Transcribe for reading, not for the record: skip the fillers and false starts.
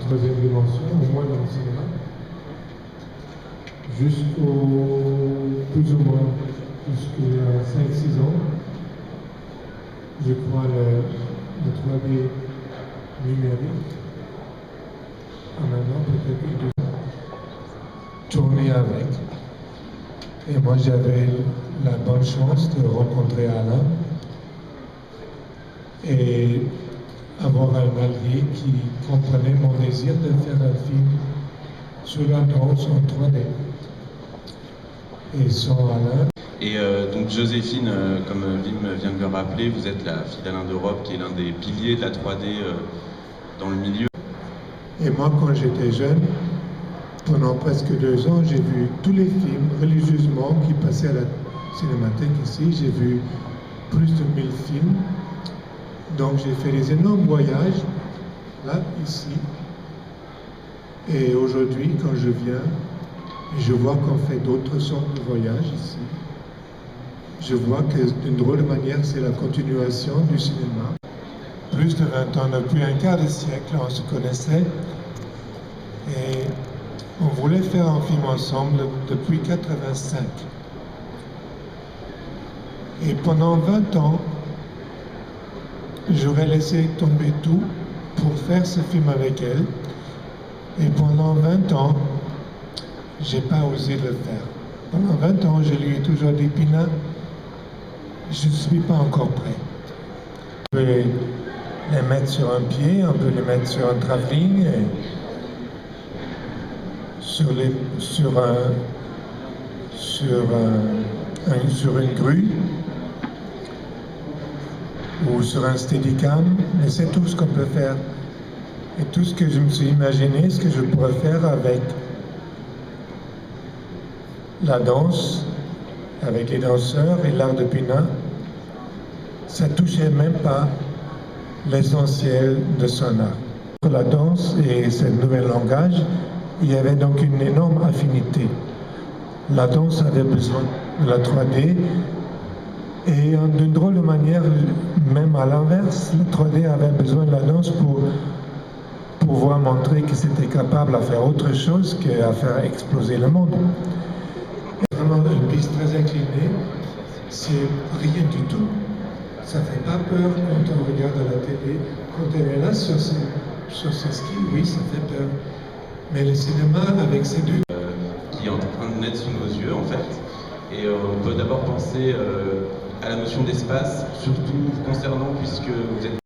troisième dimension, au moins dans le cinéma, plus ou moins jusqu'à 5-6 ans. Je crois le 3D numérique. Maintenant, peut-être tourner avec. Et moi, j'avais la bonne chance de rencontrer Alain et avoir un allié qui comprenait mon désir de faire un film sur la danse en 3D. Et sans Alain. Et donc Joséphine, comme Wim vient de le rappeler, vous êtes la fille d'Alain d'Europe, qui est l'un des piliers de la 3D dans le milieu. Et moi, quand j'étais jeune, pendant presque 2 ans, j'ai vu tous les films religieusement qui passaient à la cinémathèque ici. J'ai vu plus de 1000 films. Donc j'ai fait des énormes voyages, là, ici. Et aujourd'hui, quand je viens, je vois qu'on fait d'autres sortes de voyages ici. Je vois que d'une drôle de manière, c'est la continuation du cinéma. Plus de 20 ans, depuis un quart de siècle, on se connaissait. Et on voulait faire un film ensemble depuis 1985. Et pendant 20 ans, j'aurais laissé tomber tout pour faire ce film avec elle. Et pendant 20 ans, j'ai pas osé le faire. Pendant 20 ans, je lui ai toujours dit, Pina, je ne suis pas encore prêt. On peut les mettre sur un pied, on peut les mettre sur un travelling, sur une grue ou sur un steadicam, mais c'est tout ce qu'on peut faire. Et tout ce que je me suis imaginé, ce que je pourrais faire avec la danse, avec les danseurs et l'art de Pina, ça touchait même pas l'essentiel de son art. Pour la danse et ce nouvel langage, il y avait donc une énorme affinité. La danse avait besoin de la 3D et d'une drôle de manière, même à l'inverse, la 3D avait besoin de la danse pour pouvoir montrer que c'était capable à faire autre chose qu'à faire exploser le monde. Vraiment une piste très inclinée, c'est rien du tout. Ça fait pas peur quand on regarde à la télé. Quand elle est là sur ses skis, oui, ça fait peur. Mais le cinéma, avec ces deux... qui est en train de naître sous nos yeux, en fait. Et on peut d'abord penser à la notion d'espace, surtout concernant, puisque vous êtes